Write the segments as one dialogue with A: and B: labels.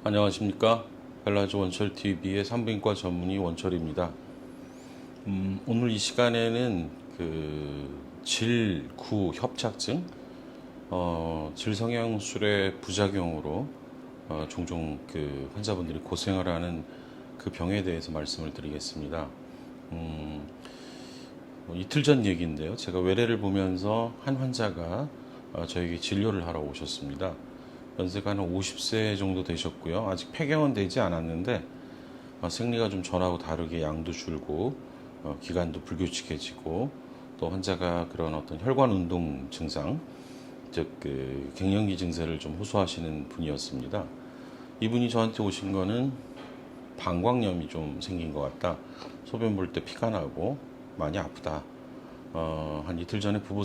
A: 안녕하십니까. 벨라즈 원철TV의 산부인과 전문의 원철입니다. 오늘 이 시간에는 질구 협착증, 질성형술의 부작용으로 종종 환자분들이 고생을 하는 그 병에 대해서 말씀을 드리겠습니다. 이틀 전 얘기인데요. 제가 외래를 보면서 한 환자가 저에게 진료를 하러 오셨습니다. 연세가 한 50세 정도 되셨고요. 아직 폐경은 되지 않았는데 생리가 좀 전하고 다르게 양도 줄고 기간도 불규칙해지고 또 환자가 그런 어떤 혈관 운동 증상, 즉 갱년기 증세를 좀 호소하시는 분이었습니다. 이분이 저한테 오신 거는 방광염이 좀 생긴 것 같다. 소변 볼 때 피가 나고 많이 아프다. 한 이틀 전에 부부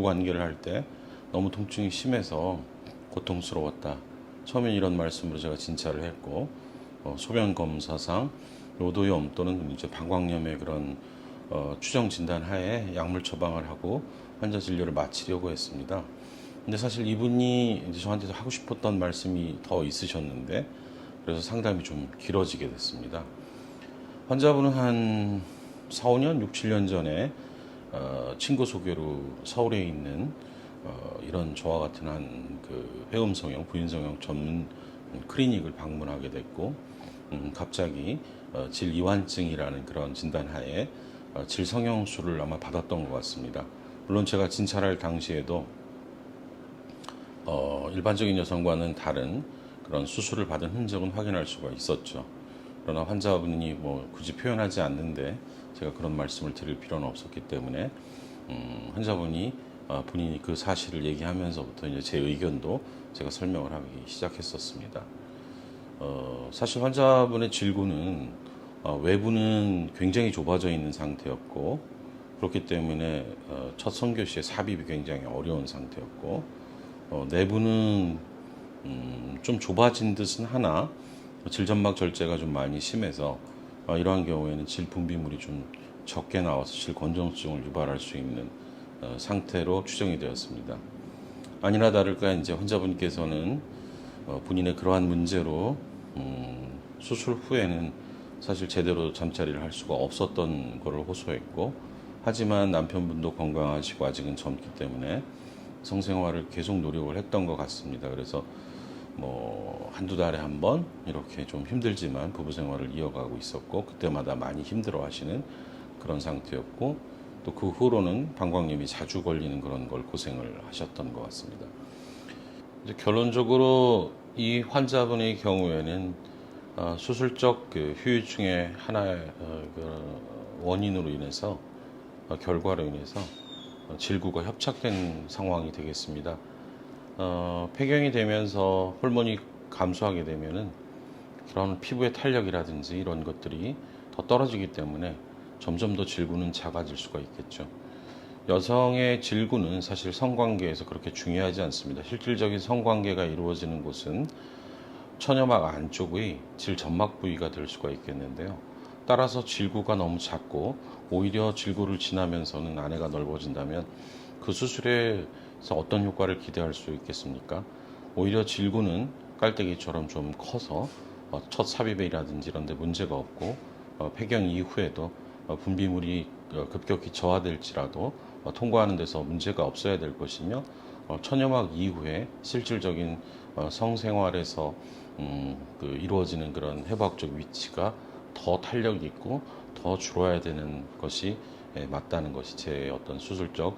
A: 관계를 할 때 너무 통증이 심해서 고통스러웠다. 처음엔 이런 말씀으로 제가 진찰을 했고, 소변 검사상 요도염 또는 이제 방광염의 그런 추정 진단 하에 약물 처방을 하고 환자 진료를 마치려고 했습니다. 근데 사실 이분이 이제 저한테 하고 싶었던 말씀이 더 있으셨는데, 그래서 상담이 좀 길어지게 됐습니다. 환자분은 한 4, 5년, 6, 7년 전에 친구 소개로 서울에 있는 이런 저와 같은 한 회음성형, 부인성형 전문 클리닉을 방문하게 됐고, 갑자기 질이완증이라는 그런 진단하에 질성형술을 아마 받았던 것 같습니다. 물론 제가 진찰할 당시에도 일반적인 여성과는 다른 그런 수술을 받은 흔적은 확인할 수가 있었죠. 그러나 환자분이 굳이 표현하지 않는데 제가 그런 말씀을 드릴 필요는 없었기 때문에 환자분이 본인이 그 사실을 얘기하면서부터 이제 제 의견도 제가 설명을 하기 시작했었습니다. 사실 환자분의 질구는 외부는 굉장히 좁아져 있는 상태였고, 그렇기 때문에 첫 선교 시에 삽입이 굉장히 어려운 상태였고, 내부는 좀 좁아진 듯은 하나 질점막 절제가 좀 많이 심해서 이러한 경우에는 질 분비물이 좀 적게 나와서 질 건조증을 유발할 수 있는 상태로 추정이 되었습니다. 아니나 다를까 이제 환자분께서는 본인의 그러한 문제로 수술 후에는 사실 제대로 잠자리를 할 수가 없었던 것을 호소했고, 하지만 남편분도 건강하시고 아직은 젊기 때문에 성생활을 계속 노력을 했던 것 같습니다. 그래서 한두 달에 한 번 이렇게 좀 힘들지만 부부 생활을 이어가고 있었고, 그때마다 많이 힘들어 하시는 그런 상태였고, 또 그 후로는 방광염이 자주 걸리는 그런 걸 고생을 하셨던 것 같습니다. 이제 결론적으로 이 환자분의 경우에는 수술적 후유증의 하나의 원인으로 인해서 결과로 인해서 질구가 협착된 상황이 되겠습니다. 폐경이 되면서 호르몬이 감소하게 되면은 그런 피부의 탄력이라든지 이런 것들이 더 떨어지기 때문에 점점 더 질구는 작아질 수가 있겠죠. 여성의 질구는 사실 성관계에서 그렇게 중요하지 않습니다. 실질적인 성관계가 이루어지는 곳은 처녀막 안쪽의 질점막 부위가 될 수가 있겠는데요. 따라서 질구가 너무 작고 오히려 질구를 지나면서는 안에가 넓어진다면 그 수술에서 어떤 효과를 기대할 수 있겠습니까? 오히려 질구는 깔때기처럼 좀 커서 첫 삽입이라든지 이런 데 문제가 없고, 폐경 이후에도 분비물이 급격히 저하될지라도 통과하는 데서 문제가 없어야 될 것이며, 처녀막 이후에 실질적인 성생활에서 이루어지는 그런 해부학적 위치가 더 탄력이 있고 더 줄어야 되는 것이 맞다는 것이 제 어떤 수술적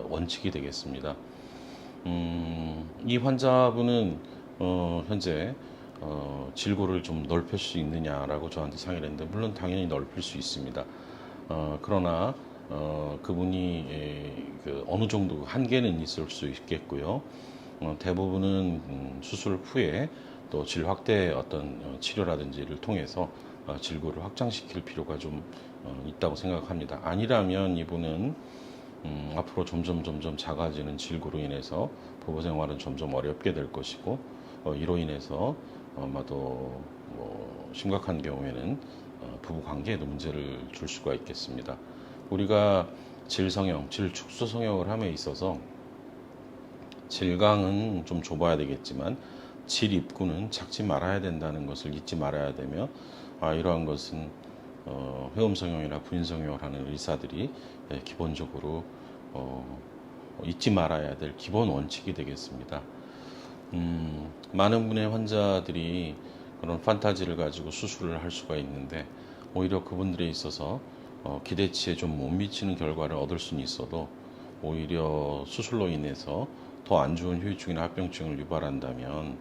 A: 원칙이 되겠습니다. 이 환자분은 현재 질구를 좀 넓힐 수 있느냐라고 저한테 상의를 했는데, 물론 당연히 넓힐 수 있습니다. 그러나 그분이 어느 정도 한계는 있을 수 있겠고요. 대부분은 수술 후에 또 질 확대 어떤 치료라든지를 통해서 질구를 확장시킬 필요가 좀 있다고 생각합니다. 아니라면 이분은 앞으로 점점 작아지는 질구로 인해서 부부 생활은 점점 어렵게 될 것이고, 이로 인해서 아마도 심각한 경우에는 부부 관계에도 문제를 줄 수가 있겠습니다. 우리가 질성형, 질축소 성형을 함에 있어서 질강은 좀 좁아야 되겠지만 질 입구는 작지 말아야 된다는 것을 잊지 말아야 되며, 이러한 것은 회음성형이나 부인성형을 하는 의사들이 기본적으로 잊지 말아야 될 기본 원칙이 되겠습니다. 많은 분의 환자들이 그런 판타지를 가지고 수술을 할 수가 있는데, 오히려 그분들에 있어서 기대치에 좀 못 미치는 결과를 얻을 수는 있어도 오히려 수술로 인해서 더 안 좋은 후유증이나 합병증을 유발한다면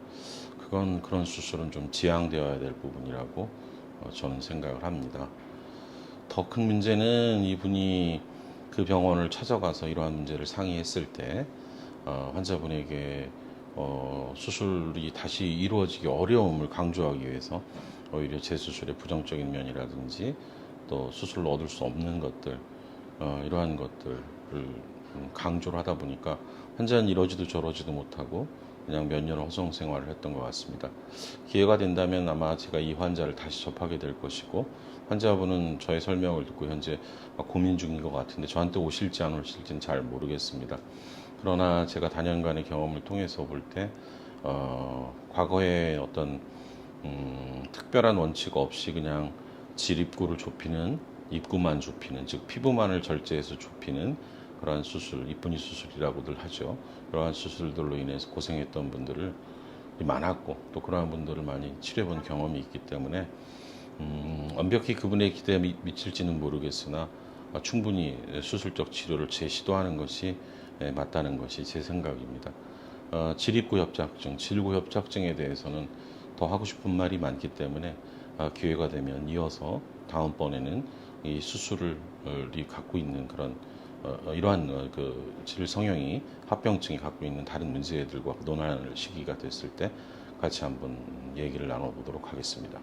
A: 그건 그런 수술은 좀 지양되어야 될 부분이라고 저는 생각을 합니다. 더 큰 문제는 이분이 그 병원을 찾아가서 이러한 문제를 상의했을 때 환자분에게 수술이 다시 이루어지기 어려움을 강조하기 위해서 오히려 재수술의 부정적인 면이라든지 또 수술로 얻을 수 없는 것들, 이러한 것들을 강조를 하다 보니까 환자는 이러지도 저러지도 못하고 그냥 몇 년을 허송 생활을 했던 것 같습니다. 기회가 된다면 아마 제가 이 환자를 다시 접하게 될 것이고, 환자분은 저의 설명을 듣고 현재 고민 중인 것 같은데 저한테 오실지 안 오실지는 잘 모르겠습니다. 그러나 제가 다년간의 경험을 통해서 볼 때 과거에 어떤 특별한 원칙 없이 그냥 질 입구를 좁히는, 입구만 좁히는, 즉 피부만을 절제해서 좁히는 그러한 수술, 이쁜이 수술이라고들 하죠. 그러한 수술들로 인해서 고생했던 분들을 많았고, 또 그러한 분들을 많이 치료해본 경험이 있기 때문에 완벽히 그분의 기대에 미칠지는 모르겠으나 충분히 수술적 치료를 재시도하는 것이 맞다는 것이 제 생각입니다. 질입구 협착증, 질구 협착증에 대해서는 더 하고 싶은 말이 많기 때문에 기회가 되면 이어서 다음번에는 이 수술이 갖고 있는 그런 이러한 그 질성형이 합병증이 갖고 있는 다른 문제들과 논할 시기가 됐을 때 같이 한번 얘기를 나눠보도록 하겠습니다.